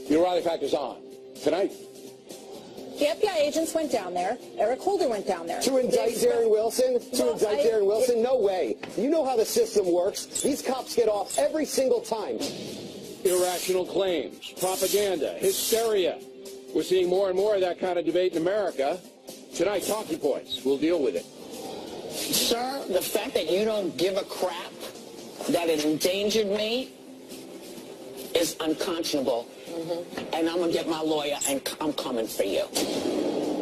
The O'Reilly Factor's on tonight. The FBI agents went down there. Eric Holder went down there. To indict Darren Wilson? Darren Wilson? No way. You know how the system works. These cops get off every single time. Irrational claims, propaganda, hysteria. We're seeing more and more of that kind of debate in America. Tonight, Talking Points. We'll deal with it. Sir, the fact that you don't give a crap that it endangered me is unconscionable. And I'm going to get my lawyer, and I'm coming for you.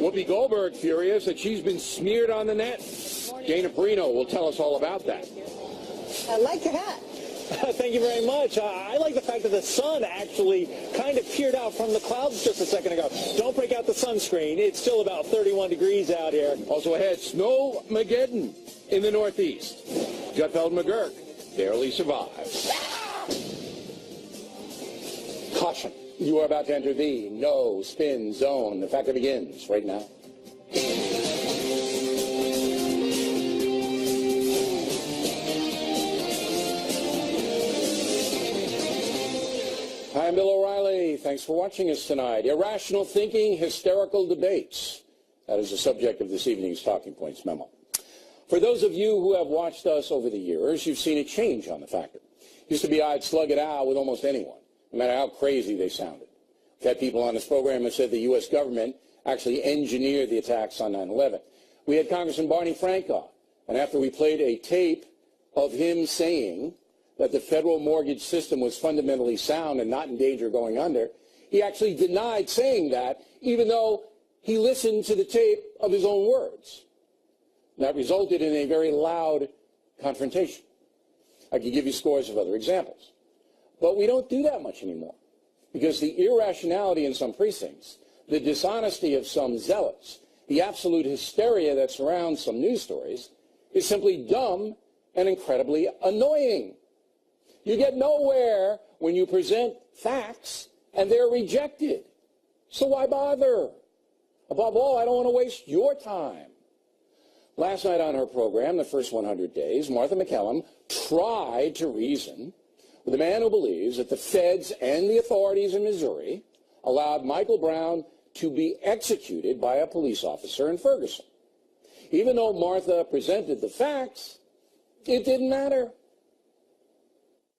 Whoopi Goldberg furious that she's been smeared on the net. Dana Perino will tell us all about that. I like your hat. Thank you very much. I like the fact that the sun actually kind of peered out from the clouds just a second ago. Don't break out the sunscreen. It's still about 31 degrees out here. Also ahead, Snowmageddon in the Northeast. Gutfeld McGurk barely survives. Caution. You are about to enter the no-spin zone. The factor begins right now. Hi, I'm Bill O'Reilly. Thanks for watching us tonight. Irrational thinking, hysterical debates. That is the subject of this evening's Talking Points memo. For those of you who have watched us over the years, you've seen a change on the factor. Used to be I'd slug it out with almost anyone, no matter how crazy they sounded. We've had people on this program who said the U.S. government actually engineered the attacks on 9/11. We had Congressman Barney Frank on, and after we played a tape of him saying that the federal mortgage system was fundamentally sound and not in danger of going under, he actually denied saying that, even though he listened to the tape of his own words. That resulted in a very loud confrontation. I could give you scores of other examples. But we don't do that much anymore, because the irrationality in some precincts, the dishonesty of some zealots, the absolute hysteria that surrounds some news stories is simply dumb and incredibly annoying. You get nowhere when you present facts and they're rejected. So why bother? Above all, I don't want to waste your time. Last night on her program, The First 100 Days, Martha MacCallum tried to reason with a man who believes that the feds and the authorities in Missouri allowed Michael Brown to be executed by a police officer in Ferguson. Even though Martha presented the facts, it didn't matter.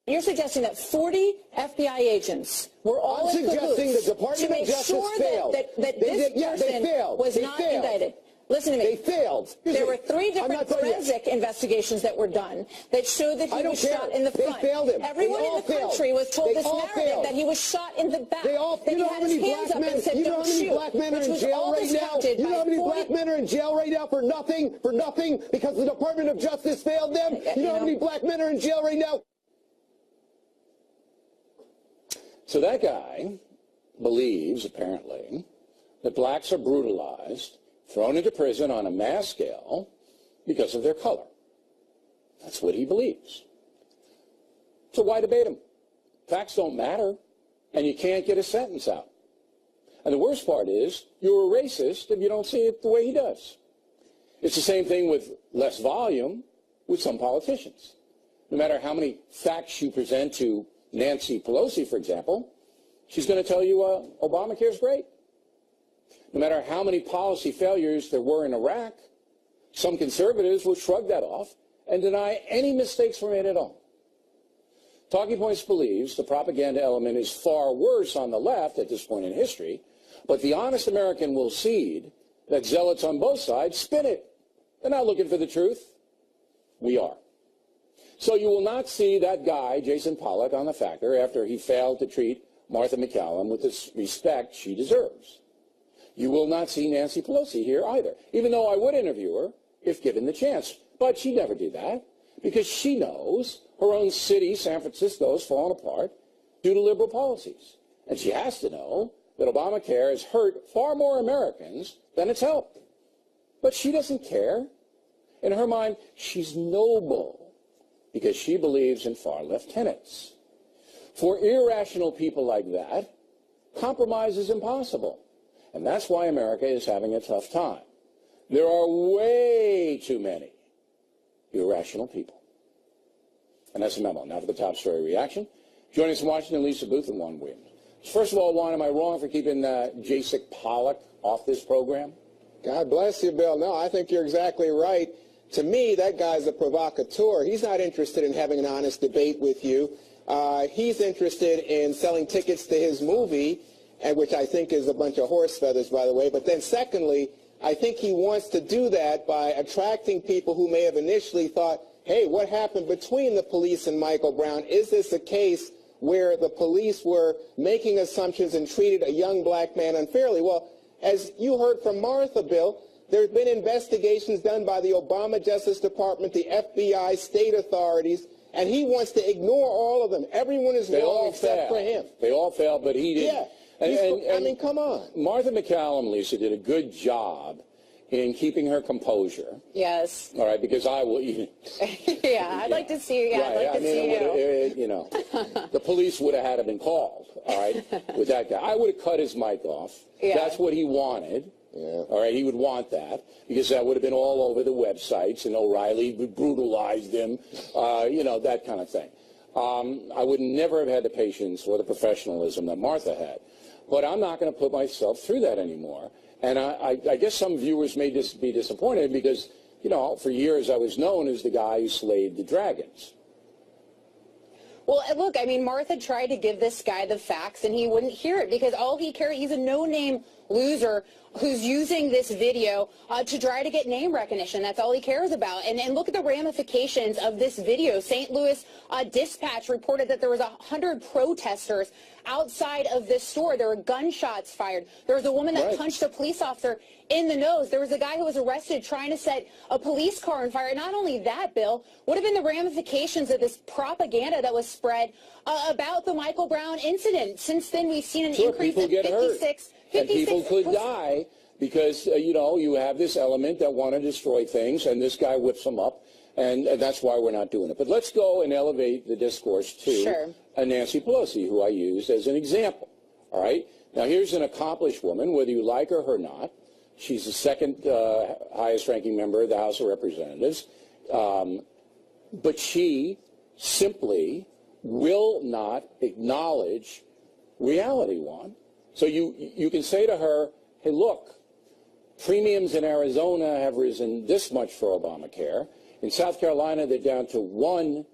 You're suggesting that 40 FBI agents were all in suggesting the cahoots Department to make of Justice sure failed. that They this person was They not failed. indicted. Listen to me. They failed. There were 3 different forensic investigations that were done that showed that he was shot in the front. They failed him. Everyone in the country was told this narrative that he was shot in the back. That he had his hands up and said, "Don't shoot," black men are in jail right now? You know how many black men are in jail right now for nothing? For nothing? Because the Department of Justice failed them? You know how many black men are in jail right now? So that guy believes, apparently, that blacks are brutalized, thrown into prison on a mass scale because of their color. That's what he believes. So why debate him? Facts don't matter, and you can't get a sentence out. And the worst part is, you're a racist if you don't see it the way he does. It's the same thing with less volume with some politicians. No matter how many facts you present to Nancy Pelosi, for example, she's going to tell you Obamacare is great. No matter how many policy failures there were in Iraq, some conservatives will shrug that off and deny any mistakes were made at all. Talking Points believes the propaganda element is far worse on the left at this point in history, but the honest American will cede that zealots on both sides spin it. They're not looking for the truth. We are. So you will not see that guy, Jason Pollock, on the factor after he failed to treat Martha MacCallum with the respect she deserves. You will not see Nancy Pelosi here either, even though I would interview her if given the chance. But she'd never do that because she knows her own city, San Francisco, is falling apart due to liberal policies. And she has to know that Obamacare has hurt far more Americans than it's helped. But she doesn't care. In her mind, she's noble because she believes in far-left tenets. For irrational people like that, compromise is impossible. And that's why America is having a tough time. There are way too many irrational people. And that's the memo. Now for the top story reaction. Joining us in Washington, Lisa Booth and Juan Williams. First of all, Juan, am I wrong for keeping Jacek Pollock off this program? God bless you, Bill. No, I think you're exactly right. To me, that guy's a provocateur. He's not interested in having an honest debate with you. He's interested in selling tickets to his movie, and which I think is a bunch of horse feathers, by the way. But then secondly, I think he wants to do that by attracting people who may have initially thought, hey, what happened between the police and Michael Brown? Is this a case where the police were making assumptions and treated a young black man unfairly? Well, as you heard from Martha, Bill, there's been investigations done by the Obama Justice Department, the FBI, state authorities, and he wants to ignore all of them. Everyone is wrong except for him. They all failed, but he didn't. Yeah. I mean, come on. Martha McCallum, Lisa, did a good job in keeping her composure. Yes. All right, because I will. Yeah, I'd like to see you. Yeah, right, I'd like to see you. You know, the police would have had been called. All right, with that guy, I would have cut his mic off. Yeah. That's what he wanted. Yeah. All right, he would want that because that would have been all over the websites, and O'Reilly brutalized him. You know, that kind of thing. I would never have had the patience or the professionalism that Martha had. But I'm not going to put myself through that anymore. And I guess some viewers may just be disappointed because, you know, for years I was known as the guy who slayed the dragons. Well, look, I mean, Martha tried to give this guy the facts, and he wouldn't hear it because all he cared, he's a no-name loser who's using this video to try to get name recognition. That's all he cares about. And look at the ramifications of this video. St. Louis Dispatch reported that there was 100 protesters outside of this store. There were gunshots fired. There was a woman that punched a police officer in the nose. There was a guy who was arrested trying to set a police car on fire. Not only that, Bill, what have been the ramifications of this propaganda that was spread about the Michael Brown incident? Since then, we've seen an increase of 56. And people could die because, you know, you have this element that want to destroy things, and this guy whips them up, and that's why we're not doing it. But let's go and elevate the discourse to Nancy Pelosi, who I used as an example. All right? Now, here's an accomplished woman, whether you like her or not. She's the second highest-ranking member of the House of Representatives. But she simply will not acknowledge reality, Juan. So you can say to her, hey, look, premiums in Arizona have risen this much for Obamacare. In South Carolina, they're down to one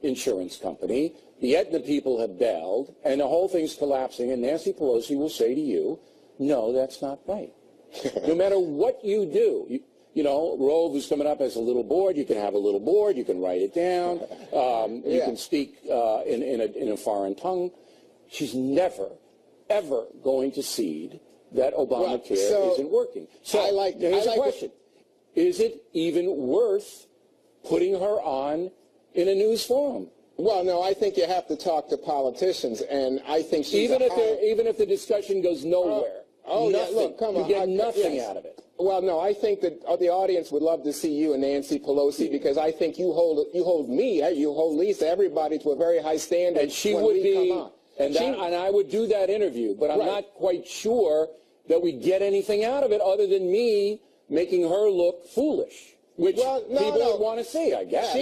insurance company. The Aetna people have bailed, and the whole thing's collapsing. And Nancy Pelosi will say to you, no, that's not right. No matter what you do, you know, Rove is coming up as a little board. You can have a little board. You can write it down. You can speak in a foreign tongue. She's never, ever going to cede that Obamacare isn't working. So here's a question. Is it even worth putting her on in a news forum? Well, no, I think you have to talk to politicians, and I think she's even if the discussion goes nowhere. Nothing. Yeah, look, come on. You get nothing out of it. Well, no, I think that the audience would love to see you and Nancy Pelosi because I think you hold me, you hold Lisa, everybody to a very high standard. And she would be, and I would do that interview, but I'm not quite sure that we get anything out of it other than me making her look foolish, which people would want to see, I guess.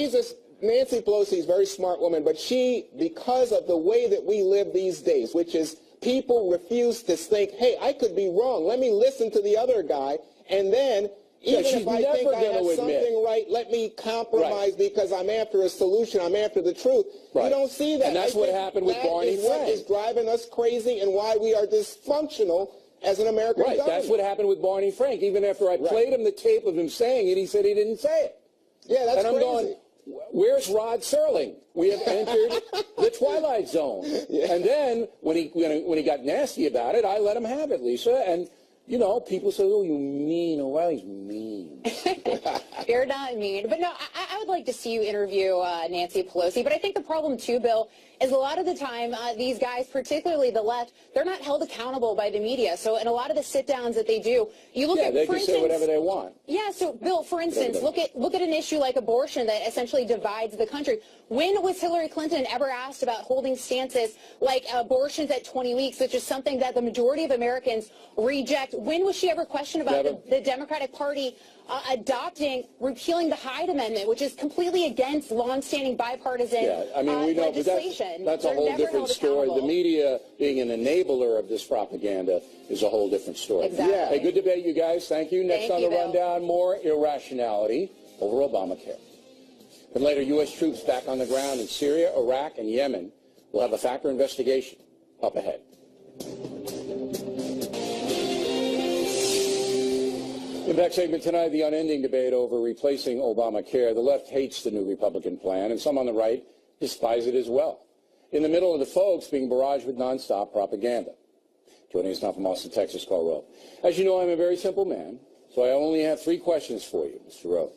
Nancy Pelosi is a very smart woman, but she, because of the way that we live these days, which is people refuse to think, hey, I could be wrong. Let me listen to the other guy, and then even if I think I have something right, let me compromise because I'm after a solution, I'm after the truth. You don't see that. And that's what happened with Barney Frank. That is what is driving us crazy and why we are dysfunctional as an American government. That's what happened with Barney Frank. Even after I played him the tape of him saying it, he said he didn't say it. Yeah, that's crazy. And I'm going, where's Rod Serling? We have entered the Twilight Zone. And then when he got nasty about it, I let him have it, Lisa. And, you know, people say, oh, you mean. Oh, well, he's mean. You're not mean. But no, I would like to see you interview Nancy Pelosi. But I think the problem, too, Bill, is a lot of the time these guys, particularly the left, they're not held accountable by the media. So in a lot of the sit-downs that they do, you look at, they for can instance, say whatever they want. Yeah, so, Bill, for instance, look at an issue like abortion that essentially divides the country. When was Hillary Clinton ever asked about holding stances like abortions at 20 weeks, which is something that the majority of Americans reject fact, when was she ever questioned about the Democratic Party repealing the Hyde Amendment, which is completely against longstanding bipartisan we know, legislation? But that's a whole different story. The media being an enabler of this propaganda is a whole different story. Exactly. Yeah. Hey, good debate, you guys. Thank you. Next on the rundown, more irrationality over Obamacare. And later, U.S. troops back on the ground in Syria, Iraq, and Yemen will have a factor investigation up ahead. Impact segment tonight, the unending debate over replacing Obamacare. The left hates the new Republican plan, and some on the right despise it as well. In the middle of the folks being barraged with nonstop propaganda. Joining us now from Austin, Texas, Carl Rowe. As you know, I'm a very simple man, so I only have 3 questions for you, Mr. Rowe.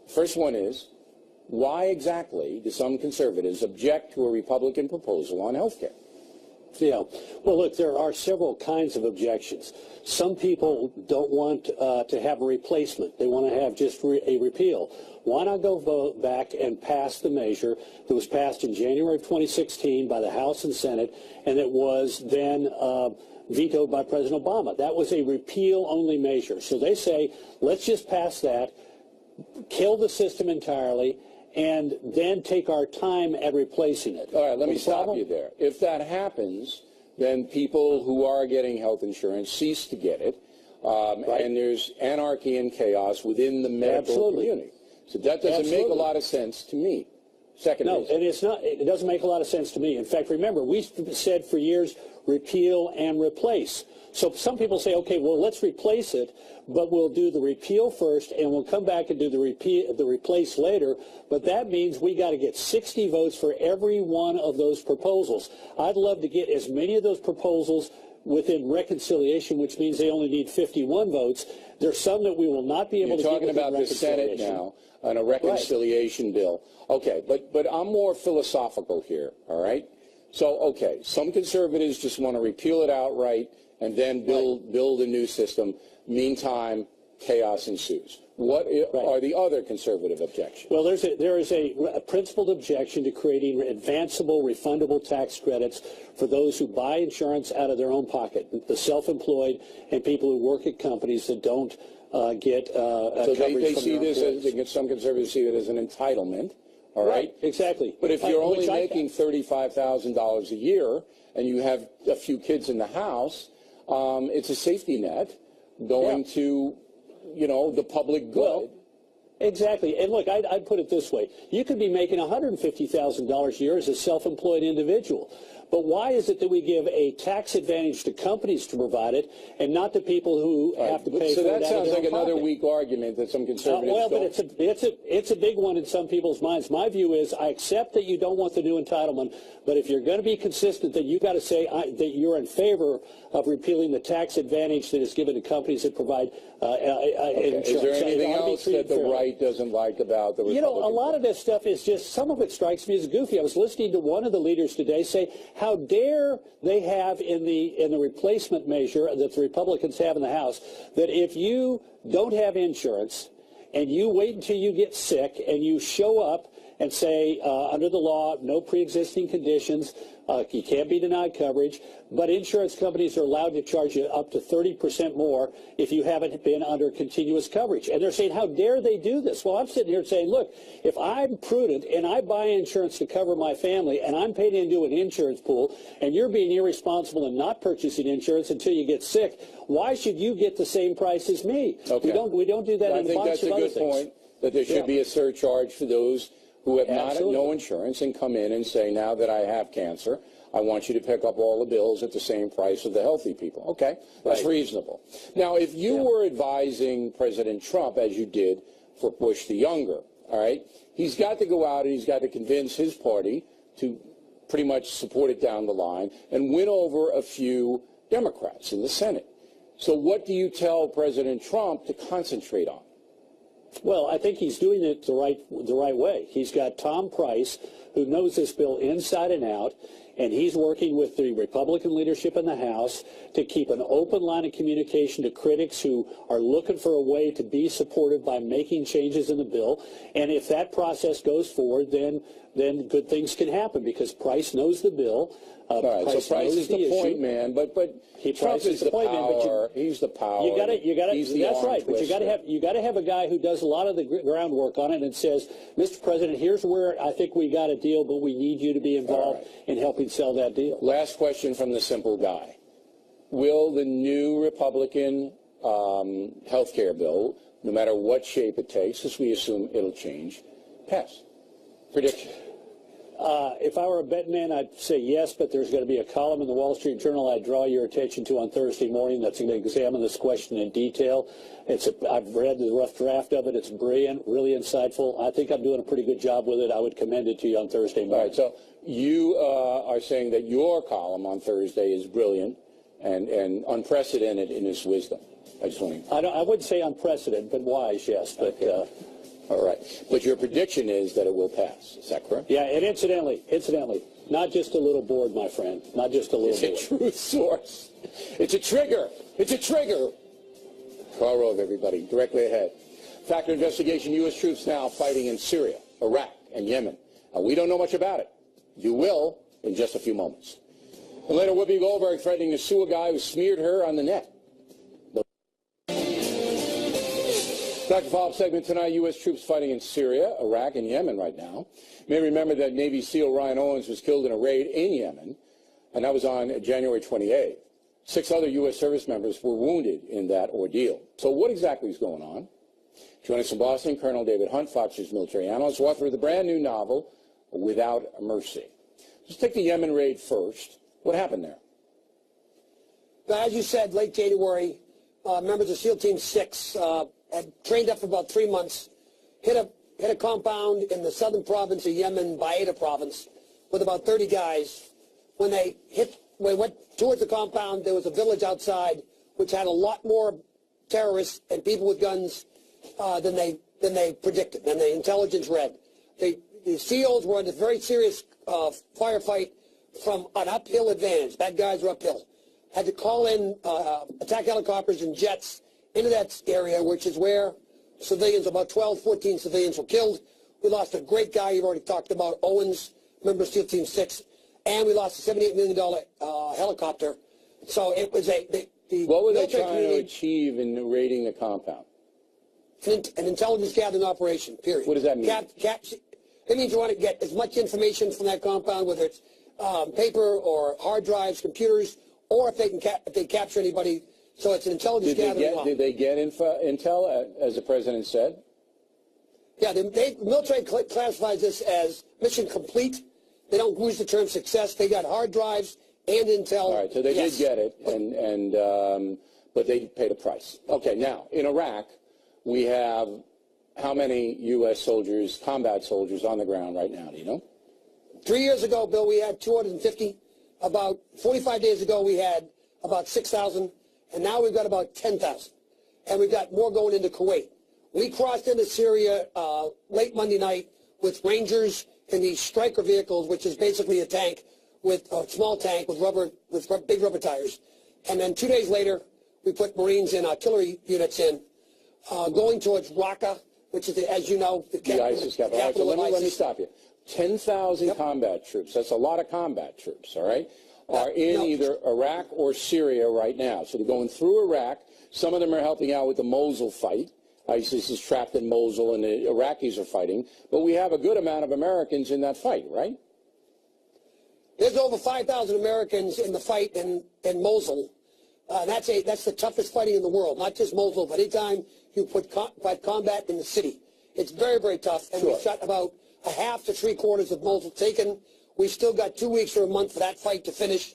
The first one is, why exactly do some conservatives object to a Republican proposal on health care? Yeah. Well, look, there are several kinds of objections. Some people don't want to have a replacement. They want to have just a repeal. Why not go vote back and pass the measure that was passed in January of 2016 by the House and Senate, and it was then vetoed by President Obama? That was a repeal-only measure. So they say, let's just pass that, kill the system entirely, and then take our time at replacing it. All right, let me stop you there. If that happens, then people who are getting health insurance cease to get it, and there's anarchy and chaos within the medical community. So that doesn't make a lot of sense to me. Second reason. And it's not. It doesn't make a lot of sense to me. In fact, remember, we said for years, repeal and replace. So some people say, okay, well, let's replace it, but we'll do the repeal first, and we'll come back and do the replace later. But that means we got to get 60 votes for every one of those proposals. I'd love to get as many of those proposals within reconciliation, which means they only need 51 votes. There's some that we will not be able to get. You're talking about the Senate now on a reconciliation bill. Okay, but I'm more philosophical here, all right? So, okay, some conservatives just want to repeal it outright and then build a new system. Meantime, chaos ensues. What are the other conservative objections? Well, there is a principled objection to creating advanceable, refundable tax credits for those who buy insurance out of their own pocket, the self-employed and people who work at companies that don't get so they see this as, some conservatives see it as an entitlement. All right? Exactly. But if you're only making $35,000 a year and you have a few kids in the house, it's a safety net going to, the public good. Well, exactly. And look, I'd put it this way. You could be making $150,000 a year as a self-employed individual. But why is it that we give a tax advantage to companies to provide it and not to people who have to pay for it? So that sounds like another pocket? weak argument that some conservatives well, don't. but it's a big one in some people's minds. My view is I accept that you don't want the new entitlement, but if you're going to be consistent, then you got to say that you're in favor of repealing the tax advantage that is given to companies that provide insurance. Is there anything else that the right doesn't like about the Republican? A lot of this stuff is just, some of it strikes me as goofy. I was listening to one of the leaders today say, how dare they have in the replacement measure that the Republicans have in the House, that if you don't have insurance and you wait until you get sick and you show up and say, under the law, no pre-existing conditions, you can't be denied coverage, but insurance companies are allowed to charge you up to 30% more if you haven't been under continuous coverage. And they're saying, how dare they do this? Well, I'm sitting here saying, look, if I'm prudent and I buy insurance to cover my family and I'm paid into an insurance pool and you're being irresponsible and not purchasing insurance until you get sick, why should you get the same price as me? Okay. We don't do that in a bunch of other things. I think that's a good point, that there should be a surcharge for those who have no insurance and come in and say, now that I have cancer, I want you to pick up all the bills at the same price of the healthy people. Okay, that's reasonable. Now, if you were advising President Trump, as you did for Bush the Younger, all right, he's got to go out and he's got to convince his party to pretty much support it down the line and win over a few Democrats in the Senate. So what do you tell President Trump to concentrate on? Well, I think he's doing it the right way. He's got Tom Price, who knows this bill inside and out, and he's working with the Republican leadership in the House to keep an open line of communication to critics who are looking for a way to be supportive by making changes in the bill. And if that process goes forward, then good things can happen because Price knows the bill. All right, so Price is the point man, but Trump is the power. He's the power. You got to. He's the That's arm right. But you got to have a guy who does a lot of the groundwork on it and says, Mr. President, here's where I think we got a deal, but we need you to be involved in helping sell that deal. Last question from the simple guy: will the new Republican health care bill, no matter what shape it takes, as we assume it'll change, pass? Prediction. If I were a betting man, I'd say yes, but there's going to be a column in the Wall Street Journal I'd draw your attention to on Thursday morning that's going to examine this question in detail. I've read the rough draft of it. It's brilliant, really insightful. I think I'm doing a pretty good job with it. I would commend it to you on Thursday morning. All right, so you are saying that your column on Thursday is brilliant and unprecedented in its wisdom. I just want to... I wouldn't say unprecedented, but wise, yes. But all right. But your prediction is that it will pass. Is that correct? Yeah, and incidentally, not just a little board, my friend. Not just a little board. It's a truth source. It's a trigger. It's a trigger. Karl Rove, everybody, directly ahead. Factor investigation, U.S. troops now fighting in Syria, Iraq, and Yemen. We don't know much about it. You will in just a few moments. And later, Whoopi Goldberg threatening to sue a guy who smeared her on the net. Dr. Follow-up segment tonight, U.S. troops fighting in Syria, Iraq, and Yemen right now. You may remember that Navy SEAL Ryan Owens was killed in a raid in Yemen, and that was on January 28th. 6 other U.S. service members were wounded in that ordeal. So what exactly is going on? Joining us in Boston, Colonel David Hunt, Fox News military analyst, author of the brand new novel, Without Mercy. Let's take the Yemen raid first. What happened there? As you said, late January, members of SEAL Team 6 had trained up for about 3 months, hit a compound in the southern province of Yemen, Baida province, with about 30 guys. When they went towards the compound, there was a village outside which had a lot more terrorists and people with guns than they predicted, than the intelligence read. The SEALs were in a very serious firefight from an uphill advantage. Bad guys were uphill. Had to call in attack helicopters and jets into that area, which is where civilians, about 12, 14 civilians were killed. We lost a great guy you've already talked about, Owens, member of SEAL Team 6, and we lost a $78 million helicopter. So it was what were they trying to achieve in raiding the compound? An intelligence gathering operation, period. What does that mean? It means you want to get as much information from that compound, whether it's paper or hard drives, computers, or if they capture anybody. So it's an intelligence gathering. Did they get intel, as the president said? Yeah, the military classifies this as mission complete. They don't use the term success. They got hard drives and intel. All right, so they did get it, but they paid a price. Okay, now, in Iraq, we have how many U.S. soldiers, combat soldiers, on the ground right now? Do you know? 3 years ago, Bill, we had 250. About 45 days ago, we had about 6,000. And now we've got about 10,000. And we've got more going into Kuwait. We crossed into Syria late Monday night with Rangers in these Stryker vehicles, which is basically a tank with a small tank with big rubber tires. And then 2 days later, we put Marines and artillery units in, going towards Raqqa, which is, as you know, the ISIS capital. All right, so let me stop you. 10,000 combat troops. That's a lot of combat troops, all right? Are in either Iraq or Syria right now. So they're going through Iraq. Some of them are helping out with the Mosul fight. ISIS is trapped in Mosul, and the Iraqis are fighting. But we have a good amount of Americans in that fight, right? There's over 5,000 Americans in the fight in Mosul. That's the toughest fighting in the world, not just Mosul, but anytime you put combat in the city. It's very, very tough. And we've got about a half to three-quarters of Mosul taken. We've still got 2 weeks or a month for that fight to finish.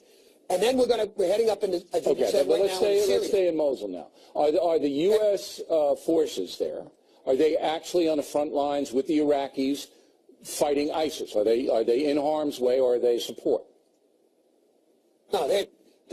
And then we're heading up into, as you said, right now, let's stay in Mosul now. Are the U.S. Forces there, are they actually on the front lines with the Iraqis fighting ISIS? Are they in harm's way, or are they support? No, there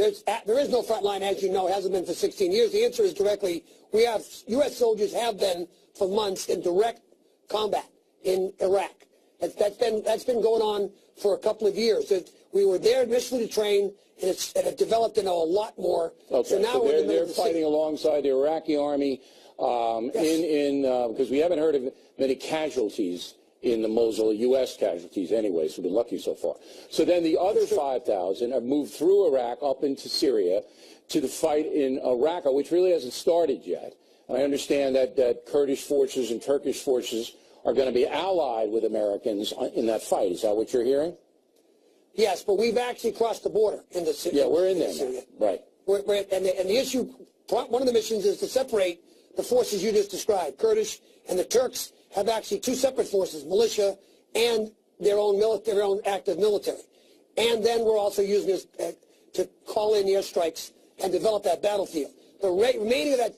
is no front line, as you know, hasn't been for 16 years. The answer is directly, we have, U.S. soldiers have been for months in direct combat in Iraq. That's been going on for a couple of years. We were there initially to train, and it developed into a lot more. Okay, so now we're in the middle they're of the fighting alongside the Iraqi army because we haven't heard of many casualties in the Mosul, U.S. casualties anyway, so we've been lucky so far. So then the other 5,000 have moved through Iraq up into Syria to the fight in Raqqa, which really hasn't started yet. And I understand that Kurdish forces and Turkish forces are going to be allied with Americans in that fight. Is that what you're hearing? Yes, but we've actually crossed the border into Syria. Yeah, we're in there now. Right. And the issue, one of the missions is to separate the forces you just described. Kurdish and the Turks have actually two separate forces, militia and their own active military. And then we're also using this to call in the airstrikes and develop that battlefield. The remaining of that,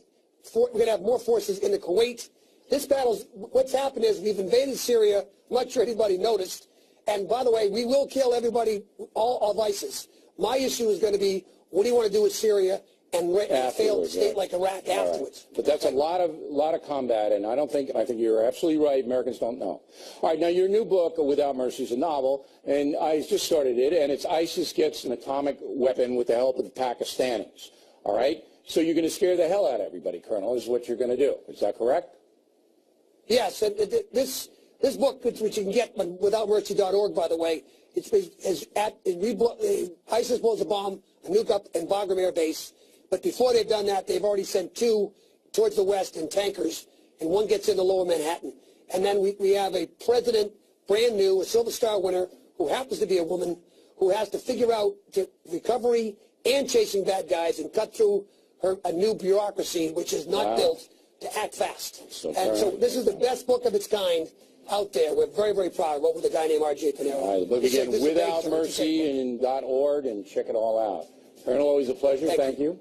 we're going to have more forces in the Kuwait. This battle's, what's happened is we've invaded Syria. I'm not sure anybody noticed. And by the way, we will kill everybody, all of ISIS. My issue is going to be, what do you want to do with Syria and a failed state like Iraq afterwards? Right. But that's a lot of combat, and I think you're absolutely right. Americans don't know. All right, now your new book, Without Mercy, is a novel, and I just started it, and it's ISIS gets an atomic weapon with the help of the Pakistanis. All right? So you're going to scare the hell out of everybody, Colonel, is what you're going to do. Is that correct? Yes, and this book, which you can get on withoutmercy.org, by the way, ISIS blows a bomb, a nuke up in Bagram Air Base. But before they've done that, they've already sent two towards the west in tankers, and one gets into lower Manhattan. And then we have a president, brand new, a Silver Star winner, who happens to be a woman, who has to figure out recovery and chasing bad guys and cut through a new bureaucracy, which is not built to act fast. So this is the best book of its kind out there. We're very, very proud of it with a guy named R.J. Pinero. All right, the book again, withoutmercy.org, and check it all out. Colonel, always a pleasure. Thank you.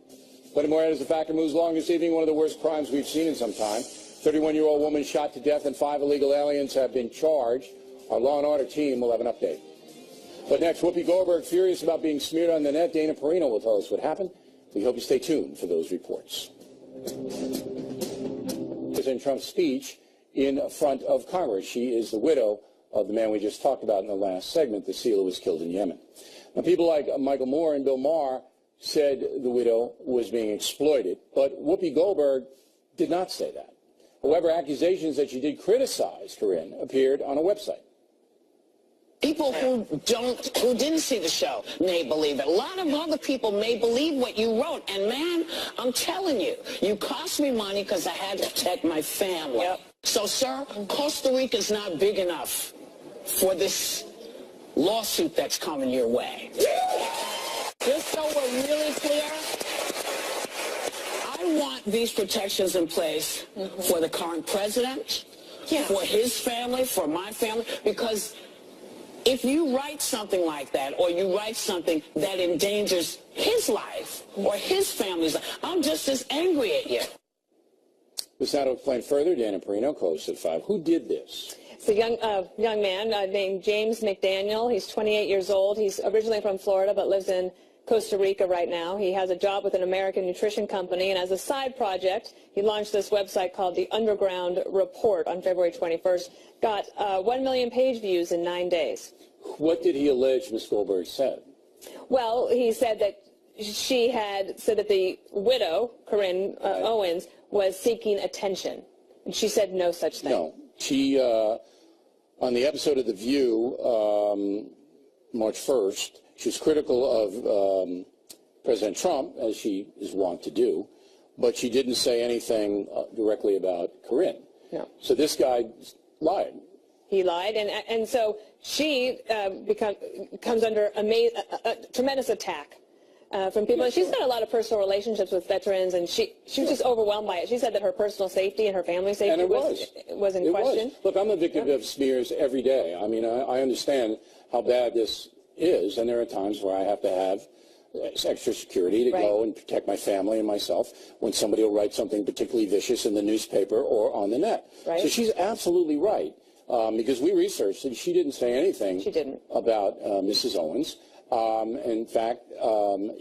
Plenty more as the factor moves along this evening. One of the worst crimes we've seen in some time. 31-year-old woman shot to death and 5 illegal aliens have been charged. Our Law and Order team will have an update. But next, Whoopi Goldberg, furious about being smeared on the net. Dana Perino will tell us what happened. We hope you stay tuned for those reports. President Trump's speech in front of Congress. She is the widow of the man we just talked about in the last segment, the SEAL who was killed in Yemen. Now, people like Michael Moore and Bill Maher said the widow was being exploited, but Whoopi Goldberg did not say that. However, accusations that she did criticize Corinne appeared on a website. People who didn't see the show may believe it. A lot of other people may believe what you wrote. And man, I'm telling you, you cost me money because I had to protect my family. Yep. So, sir, Costa Rica's not big enough for this lawsuit that's coming your way. Just so we're really clear, I want these protections in place for the current president, for his family, for my family, because if you write something like that, or you write something that endangers his life or his family's life, I'm just as angry at you. This now to explain further, Dana Perino, co-host at 5. Who did this? It's a young man named James McDaniel. He's 28 years old. He's originally from Florida but lives in Costa Rica right now. He has a job with an American nutrition company, and as a side project, he launched this website called The Underground Report on February 21st. Got 1 million page views in 9 days. What did he allege Ms. Goldberg said? Well, he said that she had said that the widow, Corinne Owens, was seeking attention. And she said no such thing. No. She, on the episode of The View, March 1st, she was critical of President Trump, as she is wont to do, but she didn't say anything directly about Corinne. No. So this guy lied. He lied, and so she comes under a tremendous attack from people. And she's got a lot of personal relationships with veterans, and she was just overwhelmed by it. She said that her personal safety and her family's safety was in question. Look, I'm a victim of smears every day. I mean, I understand how bad this is, and there are times where I have to have extra security to go and protect my family and myself when somebody will write something particularly vicious in the newspaper or on the net. So she's absolutely right. Because we researched and she didn't say anything about Mrs. Owens. In fact,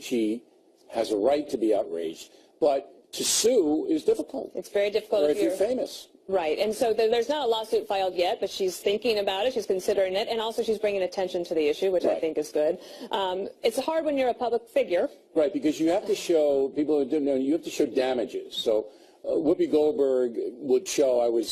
she has a right to be outraged. But to sue is difficult. It's very difficult if you're famous. Right, and so there's not a lawsuit filed yet, but she's thinking about it, she's considering it, and also she's bringing attention to the issue, which I think is good. It's hard when you're a public figure. Right, because you have to show, people who don't know, you have to show damages. So Whoopi Goldberg would show, I would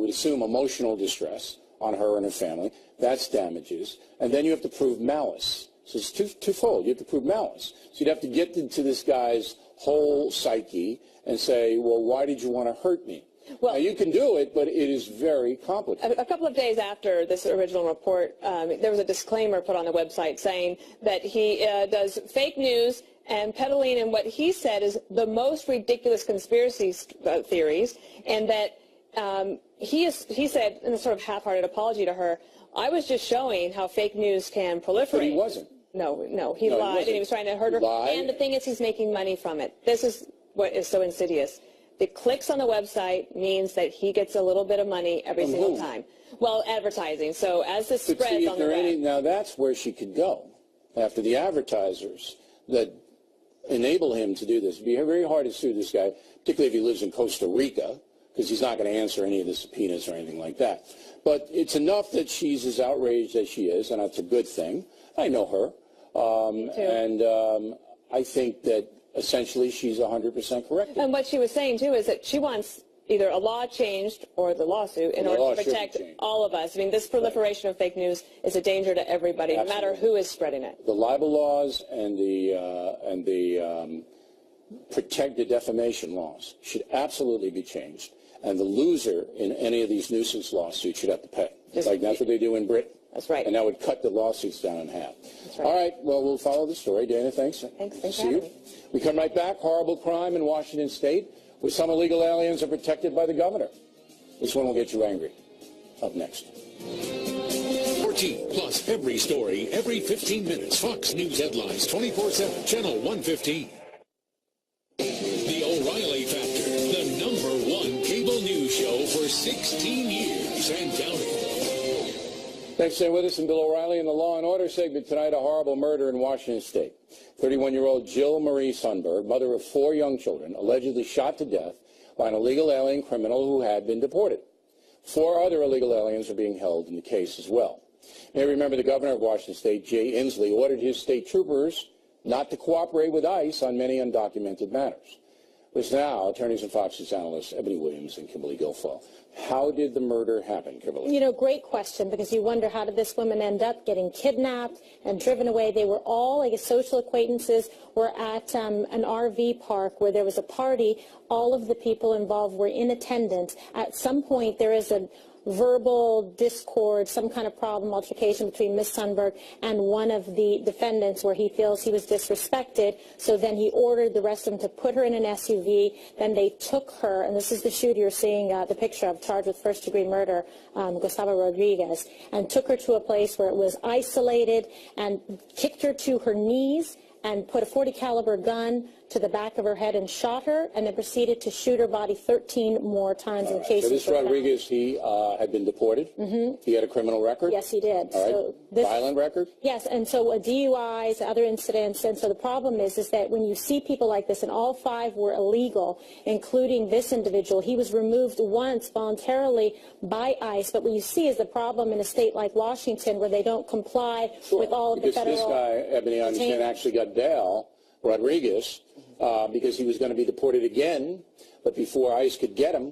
assume, emotional distress on her and her family. That's damages. And then you have to prove malice. So it's twofold. You have to prove malice. So you'd have to get into this guy's whole psyche and say, well, why did you want to hurt me? Well, now, you can do it, but it is very complicated. A couple of days after this original report, there was a disclaimer put on the website saying that he does fake news and peddling in what he said is the most ridiculous conspiracy theories, and that he said in a sort of half-hearted apology to her, I was just showing how fake news can proliferate. But he wasn't. No, he lied, and he was trying to hurt her. And the thing is, he's making money from it. This is what is so insidious. The clicks on the website means that he gets a little bit of money every single time. Well, advertising. So as this spreads on the web. Now that's where she could go after the advertisers that enable him to do this. It'd be very hard to sue this guy, particularly if he lives in Costa Rica, because he's not going to answer any of the subpoenas or anything like that. But it's enough that she's as outraged as she is, and that's a good thing. I know her. And I think that essentially she's 100% correct. And what she was saying, too, is that she wants either a law changed or the lawsuit in order to protect all of us. I mean, this proliferation of fake news is a danger to everybody, no matter who is spreading it. The libel laws and the protect the defamation laws should absolutely be changed. And the loser in any of these nuisance lawsuits should have to pay. That's what they do in Britain. That's right. And that would cut the lawsuits down in half. That's right. All right, well, we'll follow the story. Dana, thanks. Thanks See for having you. me. We come right back. Horrible crime in Washington State, where some illegal aliens are protected by the governor. This one will get you angry. Up next. 14 plus every story, every 15 minutes. Fox News headlines 24/7, channel 115. The O'Reilly Factor, the #1 cable news show for 16 years and counting. Thanks for staying with us. I'm Bill O'Reilly in the Law and Order segment tonight. A horrible murder in Washington State. 31-year-old Jill Marie Sundberg, mother of 4 young children, allegedly shot to death by an illegal alien criminal who had been deported. 4 other illegal aliens are being held in the case as well. You may remember the governor of Washington State, Jay Inslee, ordered his state troopers not to cooperate with ICE on many undocumented matters. Listen now, attorneys and Fox News analysts Ebony Williams and Kimberly Guilfoyle. How did the murder happen, Kimberly? You know, great question, because you wonder, how did this woman end up getting kidnapped and driven away? They were all, like, social acquaintances, were at an RV park where there was a party. All of the people involved were in attendance. At some point, there is a verbal discord, some kind of problem, altercation between Ms. Sundberg and one of the defendants where he feels he was disrespected. So then he ordered the rest of them to put her in an SUV. Then they took her, and this is the shooter you're seeing the picture of, charged with first-degree murder, Gustavo Rodriguez, and took her to a place where it was isolated and kicked her to her knees and put a .40 caliber gun to the back of her head and shot her, and then proceeded to shoot her body 13 more times in case. So this Rodriguez, he had been deported? Mm-hmm. He had a criminal record? Yes, he did. All right. So this, violent record? Yes, and so DUIs, other incidents, and so the problem is that when you see people like this, and all 5 were illegal, including this individual, he was removed once voluntarily by ICE, but what you see is the problem in a state like Washington where they don't comply with all of the federal. This guy, Ebony, I understand, actually got bail, Rodriguez, because he was going to be deported again, but before ICE could get him,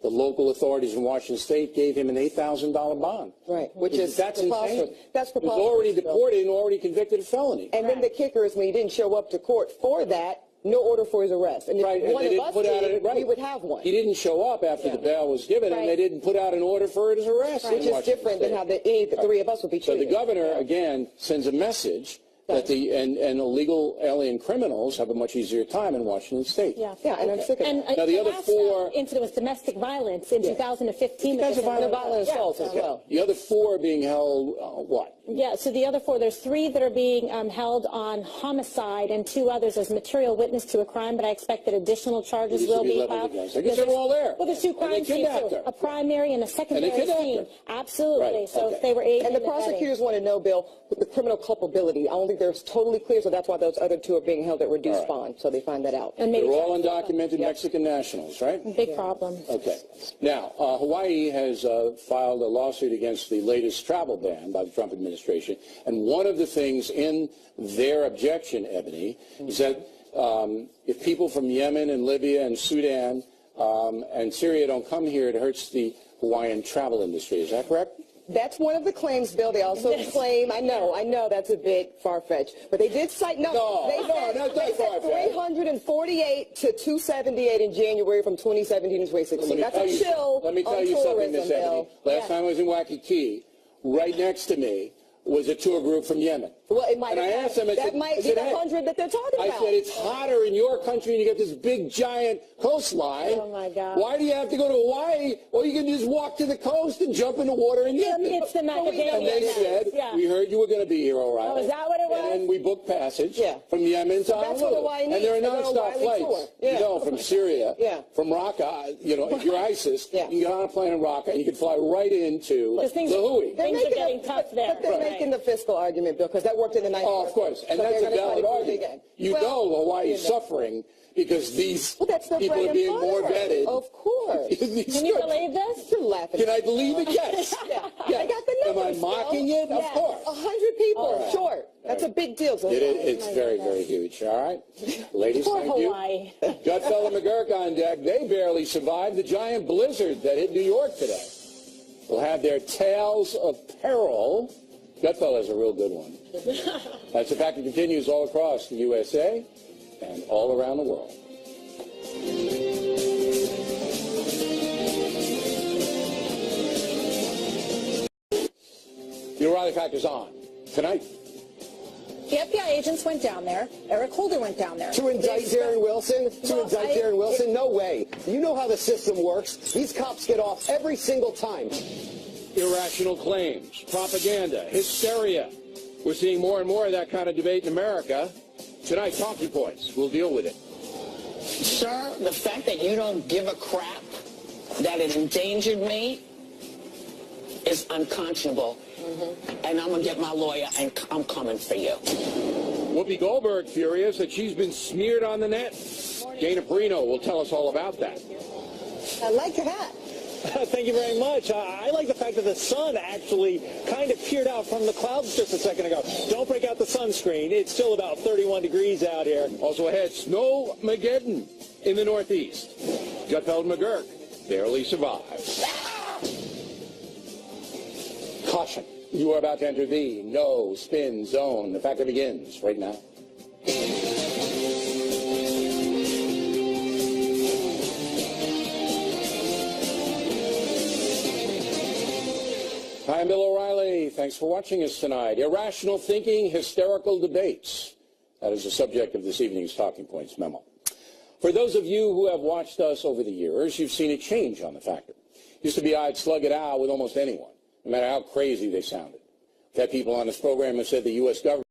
the local authorities in Washington State gave him an $8,000 bond. Right, which is that's preposterous. insane. That's preposterous. He was already deported and already convicted of felony. And then the kicker is when he didn't show up to court for that, no order for his arrest. And if one of us did, we would have one. He didn't show up after the bail was given, and they didn't put out an order for his arrest. Which is different than how the 3 of us would be treated. So the governor, again, sends a message that and illegal alien criminals have a much easier time in Washington State. Yeah, and I'm sick of it. Now the other 4 incident was domestic violence in 2015. Violent assaults as well. The other 4 are being held what? Yeah, so the other 4, there's 3 that are being held on homicide and 2 others as material witness to a crime, but I expect that additional charges will be filed. I guess they're all there. Well, there's 2 crime scenes, a primary and a secondary scene. Absolutely. Right. So if they were aiding and the prosecutors want to know, Bill, with the criminal culpability. I don't think they're totally clear, so that's why those other two are being held at reduced bond, so they find that out. And They're maybe all undocumented Mexican nationals, right? big problem. Okay. Now, Hawaii has filed a lawsuit against the latest travel ban by the Trump administration, and one of the things in their objection, Ebony, is that if people from Yemen and Libya and Sudan and Syria don't come here, it hurts the Hawaiian travel industry. Is that correct? That's one of the claims, Bill. They also claim, I know that's a bit far-fetched, but they did cite, they said 348 to 278 in January from 2017 to 2016. That's a chill Let me tell you something, Miss Ebony. Last time I was in Waikiki, right next to me was a tour group from Yemen. Well, it might and I asked them, that might be the 100 that they're talking about. I said, it's hotter in your country and you get this big, giant coastline. Oh, my God. Why do you have to go to Hawaii? Well, you can just walk to the coast and jump in the water in Yemen. It's the macadamia And they said, we heard you were going to be here, O'Reilly. Oh, is that what it was? And then we booked passage from Yemen to That's what Honolulu. Hawaii needs. And there are They're on non-stop O'Reilly flights. tour. You know, from Syria, from Raqqa, you know, if you're ISIS, you can get on a plane in Raqqa and you can fly right into Lahui. Things are getting tough there. But they're making the fiscal argument, Bill, because that worked in the 90s. Oh, of course. And that's a valid argument. You know Hawaii is suffering because these people are being more vetted. Of course. Can you believe this? You're laughing. Can I believe it? Yes. I got the numbers. Am I mocking it? Of course. 100 people, short. That's a big deal. So It's very, very huge. All right? Ladies, Poor thank Hawaii. you. Gutfeld and McGurk on deck. They barely survived the giant blizzard that hit New York today. Will have their tales of peril. Gutfeld has a real good one. That's a fact that continues all across the USA and all around the world. The O'Reilly Factor's on tonight. The FBI agents went down there. Eric Holder went down there. To indict Darren Wilson? Darren Wilson? No way. You know how the system works. These cops get off every single time. Irrational claims, propaganda, hysteria. We're seeing more and more of that kind of debate in America. Tonight, talking points. We'll deal with it. Sir, the fact that you don't give a crap that it endangered me is unconscionable. And I'm going to get my lawyer, and I'm coming for you. Whoopi Goldberg furious that she's been smeared on the net. Dana Perino will tell us all about that. I like your hat. Thank you very much. I like the fact that the sun actually kind of peered out from the clouds just a second ago. Don't break out the sunscreen. It's still about 31 degrees out here. Also ahead, Snowmageddon in the Northeast. Gutfeld McGurk barely survives. Caution. You are about to enter the no spin zone. The factor begins right now. Hi, I'm Bill O'Reilly. Thanks for watching us tonight. Irrational thinking, hysterical debates. That is the subject of this evening's Talking Points memo. For those of you who have watched us over the years, you've seen a change on the factor. Used to be I'd slug it out with almost anyone, no matter how crazy they sounded. We've had people on this program who said the U.S. government